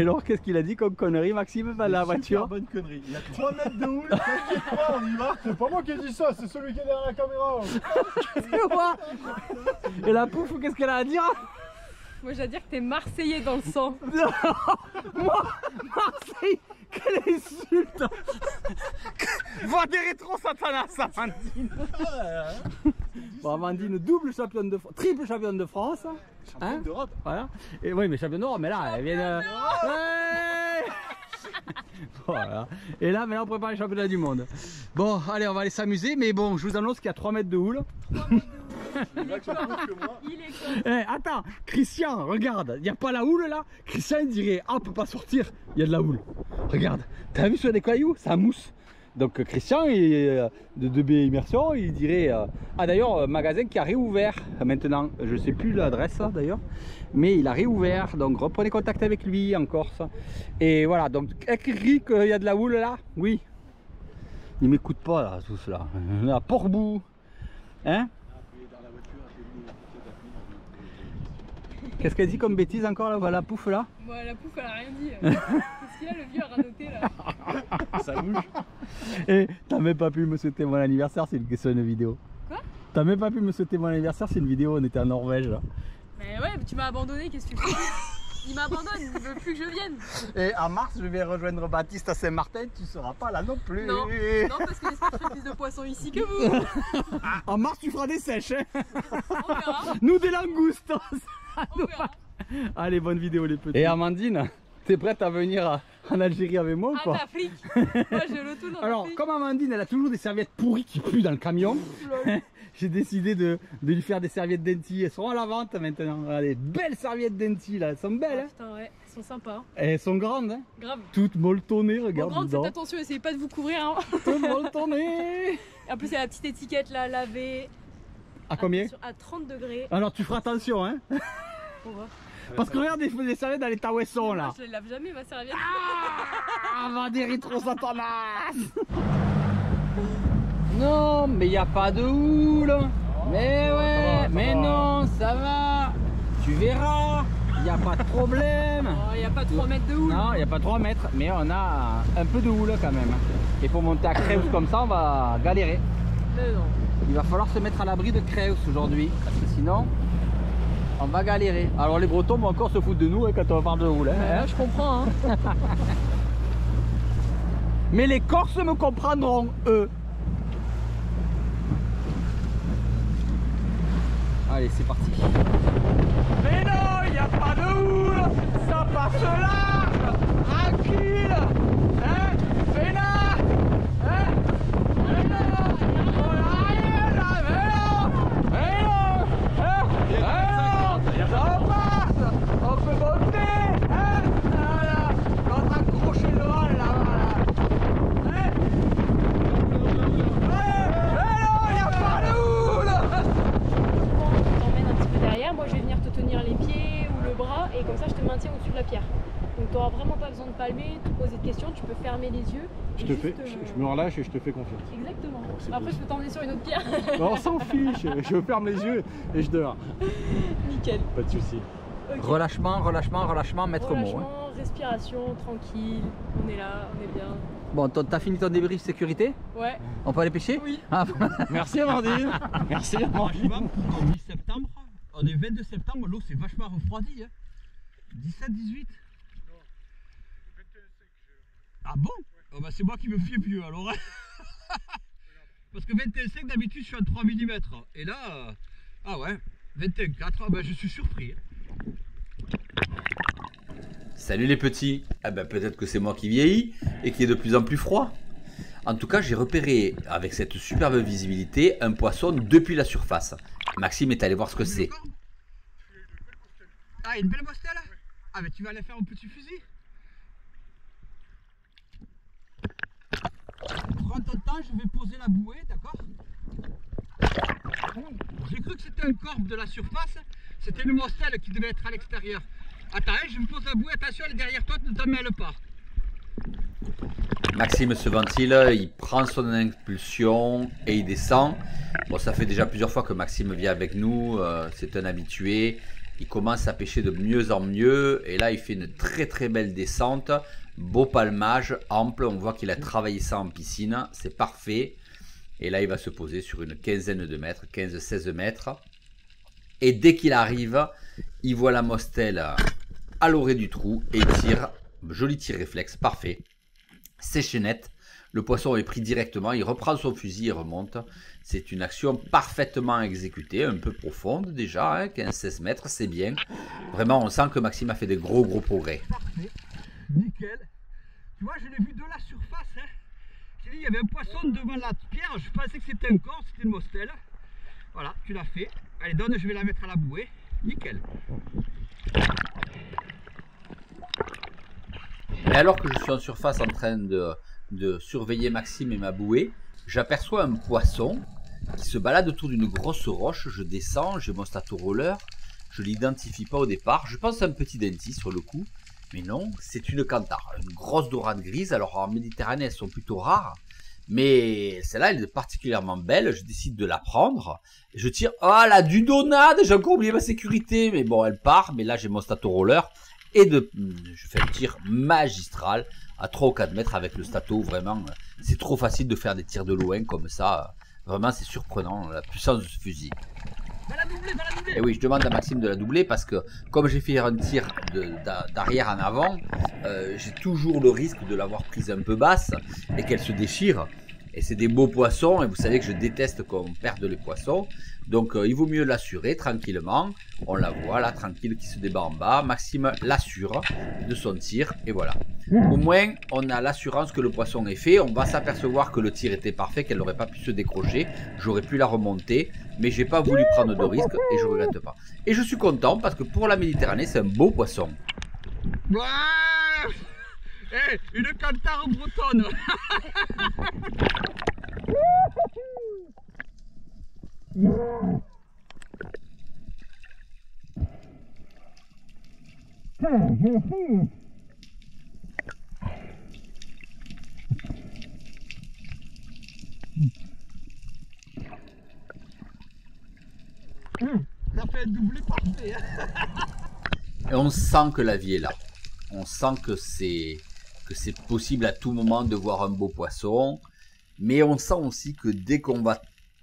Et alors, qu'est-ce qu'il a dit comme connerie, Maxime, dans la voiture? Bonne connerie. Il y a 3 mètres de houle, t'inquiète pas, on y va. C'est pas moi qui ai dit ça, c'est celui qui est derrière la caméra. C'est moi. Et la pouffe, qu'est-ce qu'elle a à dire? Moi j'ai à dire que t'es Marseillais dans le sang. Non, moi, Marseille, quelle insulte. Va des rétros Satanas, Amandine. Bon, Amandine, double championne de France, triple championne de France. Championne d'Europe. Voilà. Et oui, mais championne d'Europe, mais là, elle vient de... Ouais. Voilà. Et là, maintenant, on prépare les championnats du monde. Bon, allez, on va aller s'amuser, mais bon, je vous annonce qu'il y a 3 mètres de houle. Il est con. Eh, attends, Christian, regarde, il n'y a pas la houle là. Christian il dirait, ah, on peut pas sortir, il y a de la houle. Regarde, t'as vu sur des cailloux, ça mousse. Donc Christian de 2B Immersion, il dirait, ah d'ailleurs, magasin qui a réouvert maintenant, je sais plus l'adresse d'ailleurs, mais il a réouvert, donc reprenez contact avec lui en Corse. Et voilà, donc écrit qu'il y a de la houle là, oui. Ils m'écoutent pas là, tous là, à Port-Bou, hein. Qu'est-ce qu'elle dit comme bêtise encore là, la pouffe là? Moi la pouffe elle a rien dit. Qu'est-ce qu'il a le vieux à ranoter là? Ça bouge. Et t'as même pas pu me souhaiter mon anniversaire, c'est une question de vidéo. Quoi? T'as même pas pu me souhaiter mon anniversaire, c'est une vidéo, on était en Norvège là. Mais ouais, tu m'as abandonné, qu'est-ce que tu fais? Il m'abandonne, il veut plus que je vienne. Et en mars, je vais rejoindre Baptiste à Saint-Martin, tu seras pas là non plus. Non, non parce que j'espère que je fais plus de poissons ici que vous. En mars, tu feras des sèches, hein. On verra. Nous des langoustes. On verra. Allez, bonne vidéo les petits. Et Amandine, t'es prête à venir en Algérie avec moi ou Ah, quoi? d'Afrique. Moi je le tourne en Alors, Afrique. comme Amandine, elle a toujours des serviettes pourries qui puent dans le camion, j'ai décidé de lui faire des serviettes Denti. Elles sont à la vente maintenant. Voilà, des belles serviettes Denti là, elles sont belles. Ah, Hein. putain ouais, ils sont sympas. Elles sont grandes, hein. Grave. Toutes molletonnées, Bon, regarde. grande, dedans. faites attention, essayez pas de vous couvrir. Hein. Toutes molletonnées. Et en plus il y a la petite étiquette là, lavée. À combien? Attention, à 30 degrés. Alors tu feras attention, hein. Pour voir. Parce que regarde les serviettes dans les taouessons là. Je les lave jamais ma serviette. Ah, va des rétros Satanas. Non, mais il n'y a pas de houle. Mais ouais, mais non, ça va. Tu verras, il n'y a pas de problème. Oh, il n'y a pas 3 mètres de houle. Non, il n'y a pas 3 mètres, mais on a un peu de houle quand même. Et pour monter à Creus comme ça, on va galérer. Mais non. Il va falloir se mettre à l'abri de Creus aujourd'hui, parce que sinon, on va galérer. Alors les Bretons vont encore se foutre de nous hein, quand on parle de houle. Hein. Je comprends. Hein. Mais les Corses me comprendront, eux. Allez, c'est parti. Mais non, il n'y a pas de houle. Ça passe large. Tranquille. Hein? Vénard. Hein? Mais non. On a rien là. Mais non. Hein? Ça passe. On peut monter. Hein? Voilà. On va accrocher le hall là. Hein? Mais non, il n'y a pas de houle. Je t'emmène un petit peu derrière. Moi je vais venir te tenir les pieds ou le bras et comme ça je te maintiens au-dessus de la pierre. Donc tu n'auras vraiment pas besoin de palmer, de te poser de questions, tu peux fermer les yeux. Je et te juste, fais, je me relâche et je te fais confiance. Exactement. c'est Après beau. je peux t'emmener sur une autre pierre. On s'en fiche, je ferme les yeux et je dors. Nickel. Pas de soucis. Ok. Relâchement, relâchement, relâchement, maître mot. Hein. Relâchement, respiration, tranquille. On est là, on est bien. Bon, t'as fini ton débrief sécurité? Ouais. On peut aller pêcher? Oui. Ah, Merci Amandine. Merci Amandine. En mi-septembre, on est 22 septembre, l'eau s'est vachement refroidie. Hein. 17, 18? Ah bon? Oh bah c'est moi qui me fie plus alors. Parce que 21,5 d'habitude je suis à 3 mm. Et là, ah ouais, 21,4, bah je suis surpris. Salut les petits. Ah ben peut-être que c'est moi qui vieillis et qui est de plus en plus froid. En tout cas, j'ai repéré avec cette superbe visibilité un poisson depuis la surface. Maxime est allé voir ce que c'est. Ah, une belle mostelle? Ah mais tu vas aller faire un petit fusil. Prends ton temps, je vais poser la bouée, d'accord? J'ai cru que c'était un corbe de la surface, c'était une mostelle qui devait être à l'extérieur. Attends, je me pose la bouée, attention, elle est derrière toi, ne t'en mêle pas. Maxime se ventile, il prend son impulsion et il descend. Bon, ça fait déjà plusieurs fois que Maxime vient avec nous, c'est un habitué. Il commence à pêcher de mieux en mieux. Et là, il fait une très très belle descente. Beau palmage, ample. On voit qu'il a travaillé ça en piscine. C'est parfait. Et là, il va se poser sur une quinzaine de mètres, 15-16 mètres. Et dès qu'il arrive, il voit la mostelle à l'orée du trou et il tire. Joli tir réflexe, parfait. C'est chaînette. Le poisson est pris directement. Il reprend son fusil et remonte. C'est une action parfaitement exécutée, un peu profonde déjà, hein, 15-16 mètres, c'est bien. Vraiment, on sent que Maxime a fait des gros progrès. Parfait, nickel. Tu vois, je l'ai vu de la surface. Hein. J'ai dit, il y avait un poisson devant la pierre. Je pensais que c'était un corps, c'était une mostelle. Voilà, tu l'as fait. Allez, donne, je vais la mettre à la bouée. Nickel. Et alors que je suis en surface en train de surveiller Maxime et ma bouée, j'aperçois un poisson qui se balade autour d'une grosse roche. Je descends, j'ai mon stato roller, je l'identifie pas au départ. Je pense à un petit dentis sur le coup, mais non, c'est une cantare, une grosse dorade grise. Alors en Méditerranée, elles sont plutôt rares, mais celle-là, elle est particulièrement belle. Je décide de la prendre. Je tire, ah, la dudonade, j'ai encore oublié ma sécurité, mais bon, elle part. Mais là, j'ai mon stato roller et je fais un tir magistral à 3 ou 4 mètres avec le stato. Vraiment, c'est trop facile de faire des tirs de loin comme ça. Vraiment, c'est surprenant la puissance de ce fusil. Va la doubler, va la doubler. Et oui, je demande à Maxime de la doubler parce que comme j'ai fait un tir d'arrière en avant, j'ai toujours le risque de l'avoir prise un peu basse et qu'elle se déchire. Et c'est des beaux poissons et vous savez que je déteste qu'on perde les poissons. Donc il vaut mieux l'assurer tranquillement. On la voit là, tranquille, qui se débat en bas. Maxime l'assure de son tir et voilà. Au moins, on a l'assurance que le poisson est fait. On va s'apercevoir que le tir était parfait, qu'elle n'aurait pas pu se décrocher. J'aurais pu la remonter, mais j'ai pas voulu prendre de risque et je regrette pas. Et je suis content parce que pour la Méditerranée, c'est un beau poisson. Ouais. Hey, une cantare bretonne. Ça fait un doublé parfait. Et on sent que la vie est là. On sent que c'est possible à tout moment de voir un beau poisson. Mais on sent aussi que dès qu'on va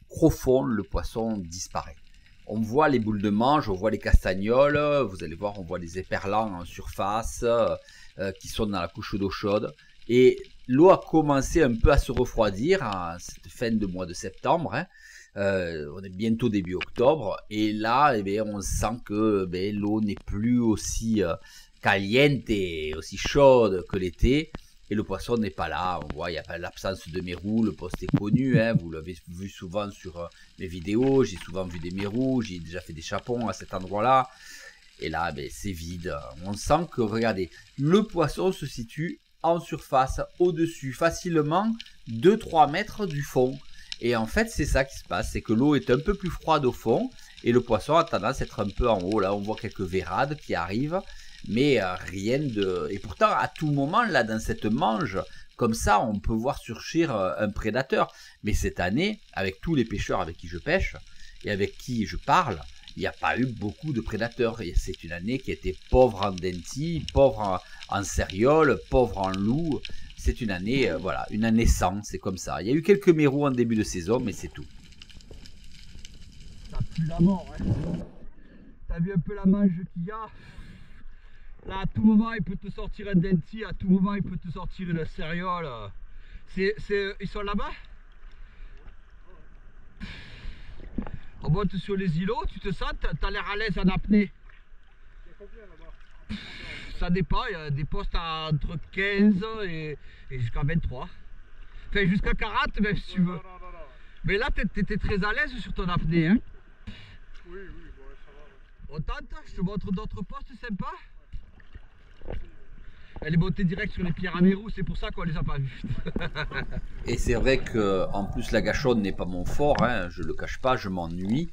profond, le poisson disparaît. On voit les boules de mange, on voit les castagnoles, vous allez voir, on voit les éperlans en surface qui sont dans la couche d'eau chaude. Et l'eau a commencé un peu à se refroidir à cette fin de mois de septembre. Hein. On est bientôt début octobre. Et là, eh bien, on sent que l'eau n'est plus aussi caliente, aussi chaude que l'été. Et le poisson n'est pas là, on voit, il y a pas l'absence de mérous, le poste est connu, hein, vous l'avez vu souvent sur mes vidéos, j'ai souvent vu des mérous, j'ai déjà fait des chapons à cet endroit-là. Et là, c'est vide, on sent que, regardez, le poisson se situe en surface, au-dessus, facilement 2-3 mètres du fond. Et en fait, c'est ça qui se passe, c'est que l'eau est un peu plus froide au fond, et le poisson a tendance à être un peu en haut. Là, on voit quelques vérades qui arrivent. Mais rien de... Et pourtant, à tout moment, là, dans cette mange, comme ça, on peut voir surgir un prédateur. Mais cette année, avec tous les pêcheurs avec qui je pêche, et avec qui je parle, il n'y a pas eu beaucoup de prédateurs. Et c'est une année qui était pauvre en dentis, pauvre en céréoles, pauvre en loup. C'est une année, voilà, une année sans, c'est comme ça. Il y a eu quelques mérous en début de saison, mais c'est tout. Ça pue la mort, hein. T'as vu un peu la mange qu'il y a? Là, à tout moment, il peut te sortir un denti, à tout moment, il peut te sortir une céréole. Ils sont là-bas? On monte sur les îlots, tu te sens, t'as l'air à l'aise en apnée. Ça dépend, il y a des postes entre 15 et jusqu'à 23. Enfin, jusqu'à 40, même si tu veux. Mais là, t'étais très à l'aise sur ton apnée, hein? Oui, bon, ça va. On tente, je te montre d'autres postes sympas. Elle est montée direct sur les pierres à mérous, c'est pour ça qu'on les a pas vues. Et c'est vrai que en plus la gâchonne n'est pas mon fort, hein, je le cache pas, je m'ennuie.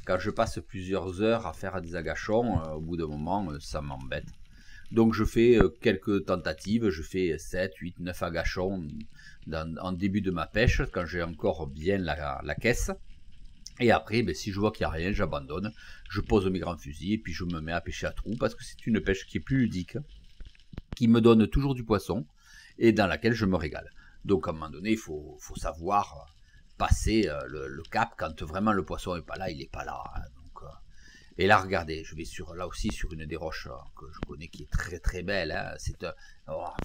Quand je passe plusieurs heures à faire des agachons, au bout d'un moment, ça m'embête. Donc je fais quelques tentatives, je fais 7, 8, 9 agachons en début de ma pêche, quand j'ai encore bien la caisse. Et après, ben, si je vois qu'il n'y a rien, j'abandonne, je pose mes grands fusils et puis je me mets à pêcher à trous parce que c'est une pêche qui est plus ludique, qui me donne toujours du poisson et dans laquelle je me régale. Donc à un moment donné, il faut savoir passer le cap quand vraiment le poisson n'est pas là, il n'est pas là. Hein. Donc, et là, regardez, je vais là aussi sur une des roches que je connais qui est très très belle. Hein.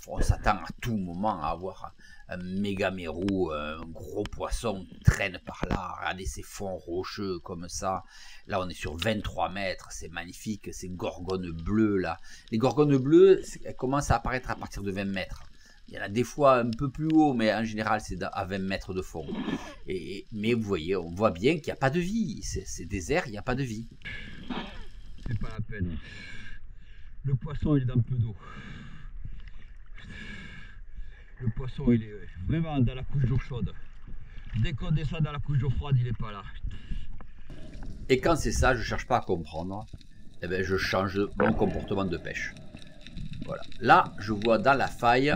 On s'attend à tout moment à avoir un méga mérou, un gros poisson qui traîne par là. Regardez ces fonds rocheux comme ça. Là, on est sur 23 mètres, c'est magnifique. Ces gorgones bleues là. Les gorgones bleues, elles commencent à apparaître à partir de 20 mètres. Il y en a des fois un peu plus haut, mais en général, c'est à 20 mètres de fond. Mais vous voyez, on voit bien qu'il n'y a pas de vie. C'est désert, il n'y a pas de vie. C'est pas la peine. Le poisson, il est dans peu d'eau. Le poisson, il est vraiment dans la couche d'eau chaude. Dès qu'on descend dans la couche d'eau froide, il n'est pas là. Et quand c'est ça, je ne cherche pas à comprendre. Eh bien, je change mon comportement de pêche. Voilà. Là, je vois dans la faille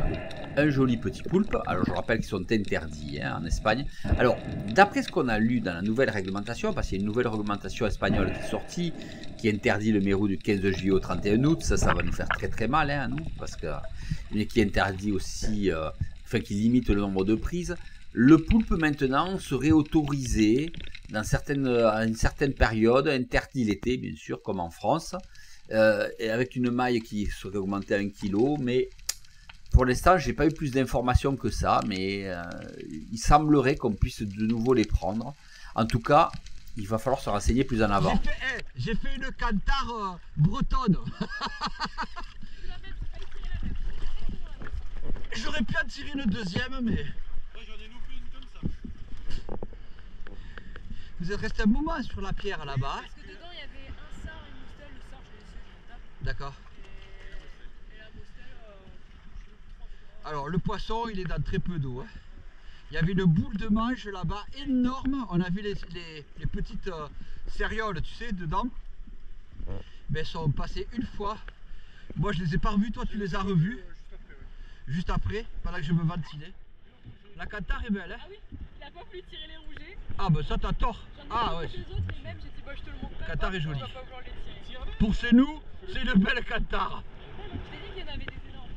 un joli petit poulpe. Alors, je rappelle qu'ils sont interdits en Espagne. Alors, d'après ce qu'on a lu dans la nouvelle réglementation, parce qu'il y a une nouvelle réglementation espagnole qui est sortie, qui interdit le mérou du 15 juillet au 31 août, ça va nous faire très très mal, hein, nous, parce que, mais qui interdit aussi, qui limite le nombre de prises. Le poulpe maintenant serait autorisé à une certaine période, interdit l'été, bien sûr, comme en France. Et avec une maille qui serait augmentée à 1 kg, mais pour l'instant j'ai pas eu plus d'informations que ça, mais il semblerait qu'on puisse de nouveau les prendre. En tout cas, il va falloir se renseigner plus en avant. J'ai fait une cantare bretonne. J'aurais pu en tirer une deuxième, mais... Ouais, j'en ai loupé une comme ça. Vous êtes resté un moment sur la pierre là-bas. Parce que dedans il y avait un sard et une mostelle. Le sard, je l'ai laissé sur la table. D'accord. Et la mostelle, je l'ai 3 fois. Alors le poisson, il est dans très peu d'eau. Hein. Il y avait une boule de manche là-bas énorme. On a vu les petites cérioles, tu sais, dedans. Mais elles sont passées une fois. Moi, je les ai pas revues. Toi, tu les as revues. Juste après, pendant que je me ventilais. La cantare est belle, hein. Ah oui, il a pas voulu tirer les rougets. Ah bah ça t'as tort. J'en ai Ah ouais. deux autres, mais même j'ai dit bah je te le montre. Cantare est jolie. On va pas vouloir les tirer. Pour chez nous, c'est une belle cantare. Je t'ai dit qu'il y en avait des énormes.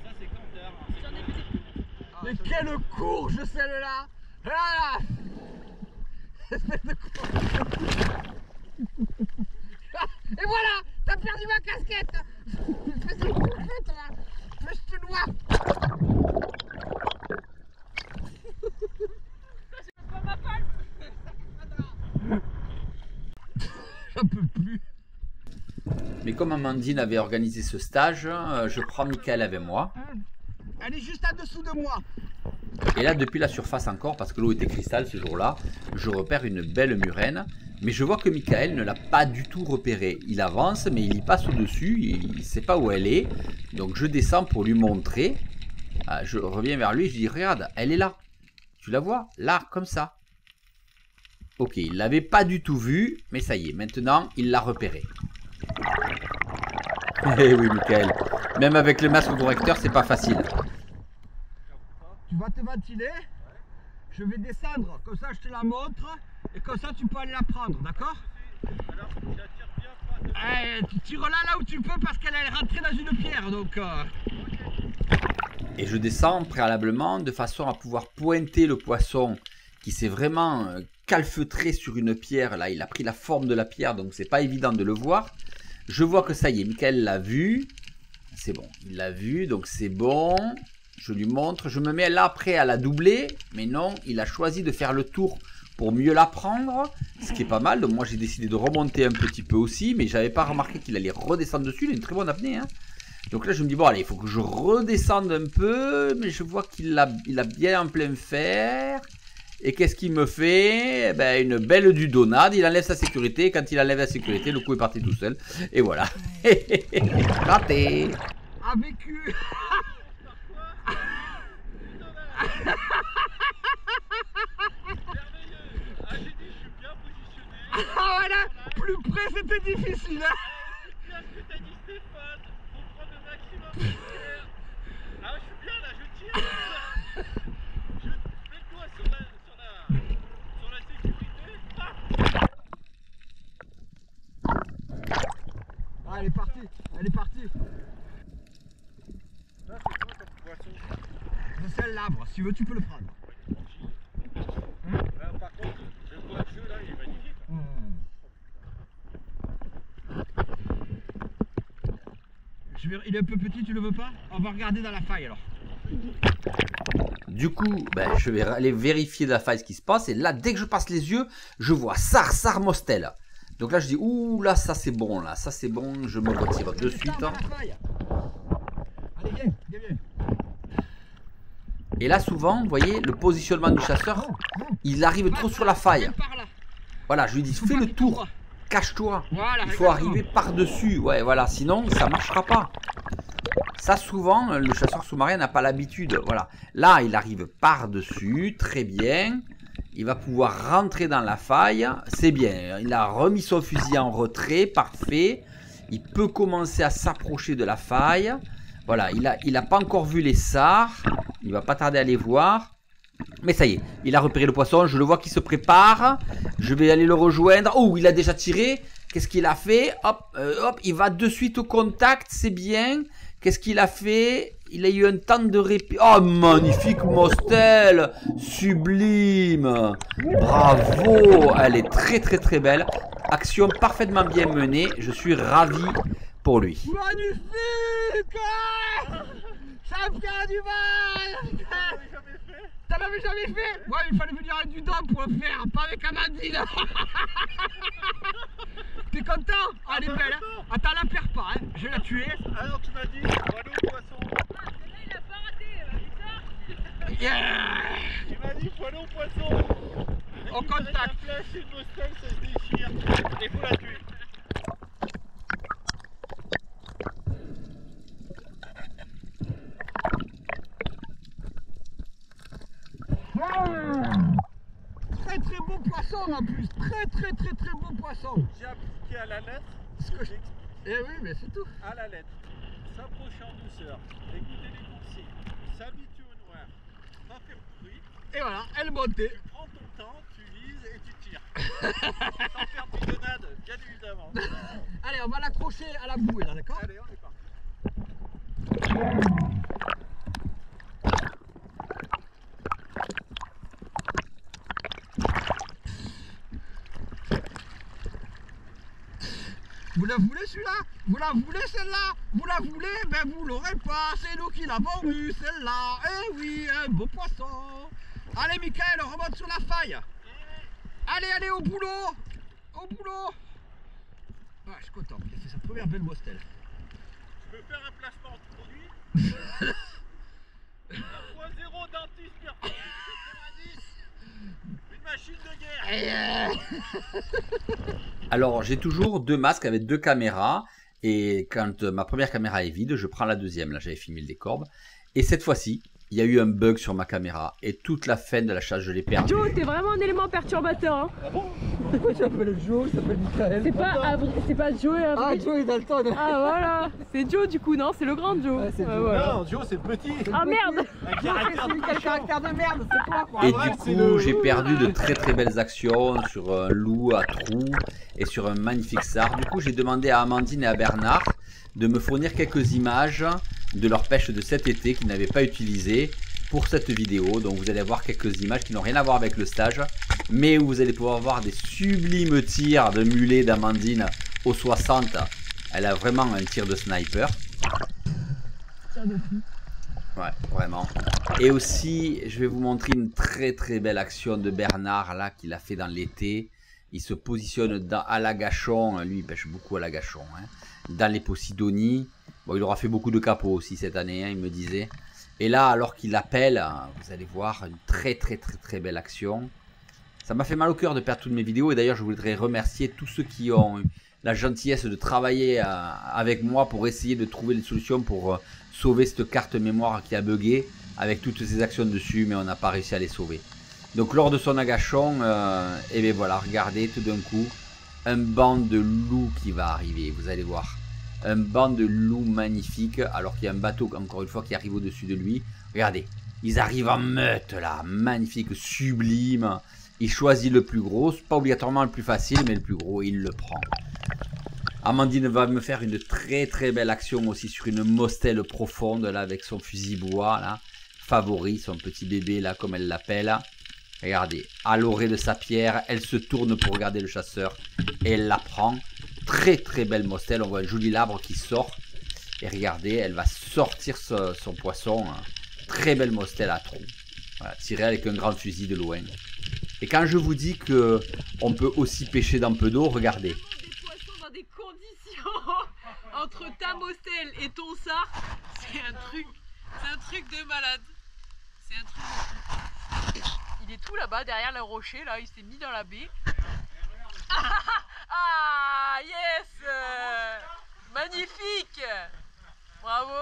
Ça, c'est Cantar. J'en ai vu des plus petits. Mais quelle courge celle-là. Ah espèce de courge. Et voilà, t'as perdu ma casquette. Espèce de courgette là. Mais je te noie. Pas ma palme. J'en peux plus. Mais comme Amandine avait organisé ce stage, je prends Michael avec moi. Elle est juste en dessous de moi. Et là, depuis la surface encore, parce que l'eau était cristal ce jour-là, je repère une belle murène. Mais je vois que Michael ne l'a pas du tout repérée. Il avance, mais il y passe au-dessus. Il ne sait pas où elle est. Donc je descends pour lui montrer. Je reviens vers lui, je dis, regarde, elle est là. Tu la vois? Là, comme ça. Ok, il ne l'avait pas du tout vue, mais ça y est, maintenant, il l'a repérée. Eh oui, Michael. Même avec le masque correcteur, c'est pas facile. Tu vas te ventiler. Je vais descendre, comme ça je te la montre. Et comme ça tu peux aller la prendre, d'accord? Alors, je la tire bien froide. Tu tires là où tu peux parce qu'elle est rentrée dans une pierre, donc... Et je descends préalablement de façon à pouvoir pointer le poisson qui s'est vraiment calfeutré sur une pierre. Là, il a pris la forme de la pierre, donc c'est pas évident de le voir. Je vois que ça y est, Michael l'a vu. C'est bon, il l'a vu, donc c'est bon. Je lui montre, je me mets là après à la doubler, mais non, il a choisi de faire le tour pour mieux la prendre, ce qui est pas mal. Donc moi j'ai décidé de remonter un petit peu aussi, mais j'avais pas remarqué qu'il allait redescendre dessus. Il a une très bonne apnée, hein. Donc là je me dis bon allez, il faut que je redescende un peu, mais je vois qu'il a bien en plein fer. Et qu'est-ce qu'il me fait? Eh ben, une belle dudonade, il enlève sa sécurité. Quand il enlève la sécurité, le coup est parti tout seul. Et voilà. Raté. A vécu. Ah voilà, plus près c'était difficile, hein. Bien ce que t'as dit, Stéphane. Faut prendre le maximum de pierre. Ah, je suis bien là, je tire. Je mets le doigt sur la sécurité. Elle est partie. Ça, c'est quoi comme poisson? C'est celle-labre, si tu veux tu peux le prendre. Par contre, le poisson là, il est magnifique. Il est un peu petit, tu le veux pas? On va regarder dans la faille alors. Du coup, ben, je vais aller vérifier de la faille ce qui se passe. Et là, dès que je passe les yeux, je vois Sar Mostel. Donc là, je dis, ouh, là, ça c'est bon, là. Ça c'est bon, je me retire de suite. Dans la faille. Allez, viens, viens, viens. Et là, souvent, vous voyez, le positionnement du chasseur, il arrive trop sur la faille. Par là. Voilà, je lui dis, fais le tour, cache-toi. Voilà, Il faut arriver par-dessus. Ouais, voilà, sinon, ça marchera pas. Ça, souvent, le chasseur sous-marin n'a pas l'habitude. Voilà. Là, il arrive par-dessus, très bien. Il va pouvoir rentrer dans la faille. C'est bien. Il a remis son fusil en retrait, parfait. Il peut commencer à s'approcher de la faille. Voilà, il a pas encore vu les sars. Il va pas tarder à les voir. Mais ça y est, il a repéré le poisson. Je le vois qu'il se prépare. Je vais aller le rejoindre. Oh, il a déjà tiré. Qu'est-ce qu'il a fait? Hop, hop, il va de suite au contact. C'est bien. Qu'est-ce qu'il a fait? Il a eu un temps de répit. Oh, magnifique Mostel. Sublime. Bravo. Elle est très très très belle. Action parfaitement bien menée. Je suis ravi pour lui. Magnifique! Champion du monde! T'en avais jamais fait? Ouais, il fallait venir avec du dôme pour le faire, pas avec Amandine. T'es content? Ah, elle est belle, hein? Attends, la perds pas, hein? Je vais la tuer. Alors tu m'as dit, voilà au poisson. Là, il a pas raté, Victor. Yeah! Il m'a dit, voilà au poisson. Au contact. La flèche et le Mostel, ça se déchire. Il faut la tuer. Très très beau poisson en plus, très beau poisson. J'ai appliqué à la lettre Ce que j'ai expliqué. Eh oui, mais c'est tout. À la lettre. S'approcher en douceur. Écouter les consignes. S'habituer au noir. Pas faire de bruit. Et voilà, elle montait. Tu prends ton temps, tu vises et tu tires. Sans faire de bidonnade, bien évidemment. Allez, on va l'accrocher à la bouée là, d'accord? Allez, on est parti. Vous la voulez celui-là? Vous la voulez celle-là? Vous la voulez? Ben vous l'aurez pas, c'est nous qui l'avons eu celle-là. Eh oui, un beau poisson. Allez Michael, on remonte sur la faille. Allez, allez, au boulot. Au boulot. Ah, je suis content, il a fait sa première belle Mostel. Je peux faire un placement de produit. 1.0 dentiste performance 90. Une machine de guerre. Alors, j'ai toujours deux masques avec deux caméras. Et quand ma première caméra est vide, je prends la deuxième. Là, j'avais filmé le décor. Et cette fois-ci, il y a eu un bug sur ma caméra. Et toute la fin de la chasse, je l'ai perdue. Joe, t'es vraiment un élément perturbateur. Hein. Ah bon? Pourquoi tu appelles Joe? Il s'appelle Michael. C'est pas Joe et Ah, Joe est Dalton. Ah voilà, c'est Joe du coup, non? C'est le grand Joe. Ouais, c'est Joe. Voilà. Non, Joe, c'est le petit. Ah merde! Un caractère de Quel caractère de merde, c'est toi quoi. Et vrai, du c'est coup, le- j'ai perdu de très très belles actions sur un loup à trous et sur un magnifique sard. Du coup, j'ai demandé à Amandine et à Bernard de me fournir quelques images de leur pêche de cet été qu'ils n'avaient pas utilisées pour cette vidéo. Donc vous allez voir quelques images qui n'ont rien à voir avec le stage, mais où vous allez pouvoir voir des sublimes tirs de mulet d'Amandine au 60. Elle a vraiment un tir de sniper. Ouais, vraiment. Et aussi, je vais vous montrer une très très belle action de Bernard là qu'il a fait dans l'été. Il se positionne à l'agachon. Lui, il pêche beaucoup à l'agachon. Hein, dans les Posidonies. Bon, il aura fait beaucoup de capots aussi cette année, hein, il me disait. Et là, alors qu'il appelle, vous allez voir une très très très très belle action. Ça m'a fait mal au cœur de perdre toutes mes vidéos. Et d'ailleurs, je voudrais remercier tous ceux qui ont eu la gentillesse de travailler avec moi pour essayer de trouver des solutions pour sauver cette carte mémoire qui a bugué avec toutes ces actions dessus, mais on n'a pas réussi à les sauver. Donc lors de son agachon, et bien voilà, regardez tout d'un coup un banc de loups qui va arriver, vous allez voir. Un banc de loups magnifique, alors qu'il y a un bateau encore une fois qui arrive au-dessus de lui. Regardez, ils arrivent en meute là, magnifique, sublime. Il choisit le plus gros, pas obligatoirement le plus facile, mais le plus gros, il le prend. Amandine va me faire une très belle action aussi sur une mostelle profonde là avec son fusil bois là. Favori, son petit bébé là comme elle l'appelle. Regardez, à l'orée de sa pierre, elle se tourne pour regarder le chasseur et elle la prend. Très belle mostelle, on voit un joli labre qui sort. Et regardez, elle va sortir son poisson. Très belle mostelle à trous. Voilà, tirée avec un grand fusil de loin. Et quand je vous dis que on peut aussi pêcher dans peu d'eau, regardez. Des poissons dans des conditions entre ta mostelle et ton sar, c'est un truc de malade. C'est un truc. Il est tout là-bas derrière le rocher, là, il s'est mis dans la baie. Ah yes, magnifique. Bravo.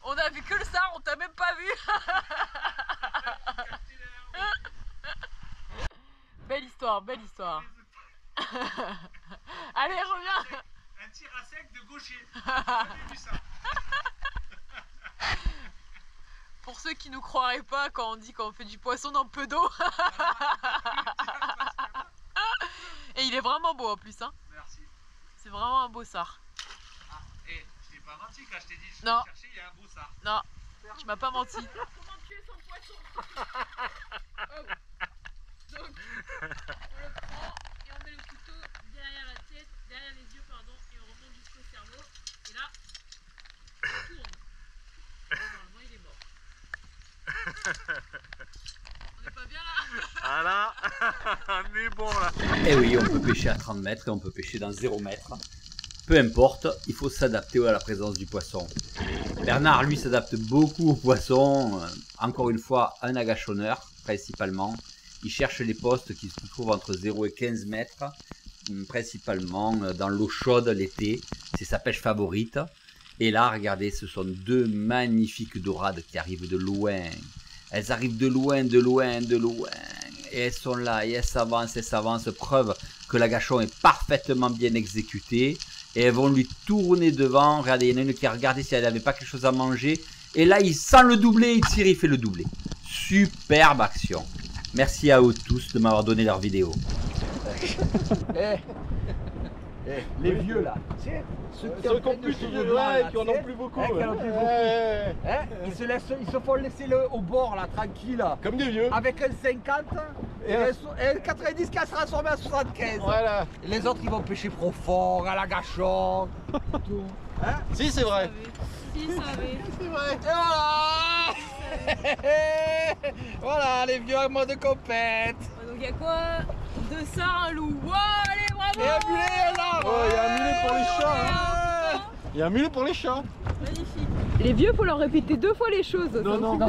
On a vu que le sar, on t'a même pas vu. Belle histoire, belle histoire. Allez, reviens. Un tir à sec de gaucher. J'ai vu ça. Pour ceux qui ne croiraient pas quand on dit qu'on fait du poisson dans peu d'eau. Et il est vraiment beau en plus, hein. Merci. C'est vraiment un beau sar. Ah, et je t'ai pas menti quand je t'ai dit je Non. vais chercher, il y a un beau sar. Non, tu m'as pas menti. Comment tuer son poisson? Hop. Donc, on le prend et on met le couteau derrière la tête, derrière les yeux, pardon, et on remonte jusqu'au cerveau. Et là, on tourne. Normalement, il est mort. On n'est pas bien là? Ah là, on est bon là. Et oui, on peut pêcher à 30 mètres et on peut pêcher dans 0 mètre. Peu importe, il faut s'adapter à la présence du poisson. Bernard, lui, s'adapte beaucoup aux poissons. Encore une fois, un agachonneur, principalement. Il cherche les postes qui se trouvent entre 0 et 15 mètres, principalement dans l'eau chaude l'été. C'est sa pêche favorite. Et là, regardez, ce sont deux magnifiques dorades qui arrivent de loin. Elles arrivent de loin. Et elles sont là, et elles s'avancent. Preuve que l'agachon est parfaitement bien exécuté. Et elles vont lui tourner devant. Regardez, il y en a une qui a regardé si elle n'avait pas quelque chose à manger. Et là, il sent le doublé, il tire, il fait le doublé. Superbe action. Merci à eux tous de m'avoir donné leur vidéo. Les vieux là, ceux qui ont plus de ouais, qui en ont plus beaucoup. Ils se font laisser au bord là, tranquille là. Comme des vieux. Avec un 50 et un 90 qui a se transformé en 75. Voilà. Et les autres ils vont pêcher profond, à la gâchon, tout. Hein? Si, c'est vrai. Si, ça avait. C'est vrai. Et voilà. Voilà les vieux en mode compète. Donc il y a quoi? 2 sars, un loup. Wow, allez, bravo! Et un mulet là. Oh, il y a un mulet pour les chats. hein. Il y a un mulet pour les chats. Magnifique. Les vieux, faut leur répéter 2 fois les choses. Non, c'est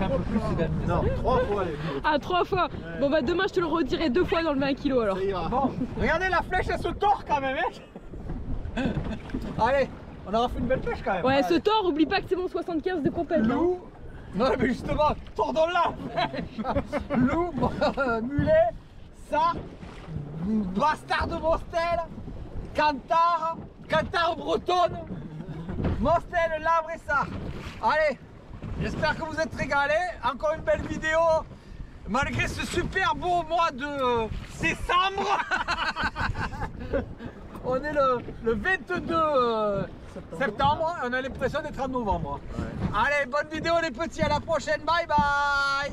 un peu plus Non, 3 fois. Ah, 3 fois. Bon bah demain je te le redirai 2 fois dans le 20 kg alors. Ça ira. Bon, regardez la flèche, elle se tord quand même, hein. Allez, on aura fait une belle pêche quand même. Ouais, Allez. ce tort, oublie pas que c'est mon 75 de compète. hein. Loup. Non mais justement, tordons-la. Loup, mulet, ça, bastard de Mostel, cantar bretonne, Mostel, labre et ça. Allez, j'espère que vous êtes régalés. Encore une belle vidéo. Malgré ce super beau mois de décembre. On est le 22 septembre, on a l'impression d'être en novembre. Ouais. Allez, bonne vidéo les petits, à la prochaine, bye bye.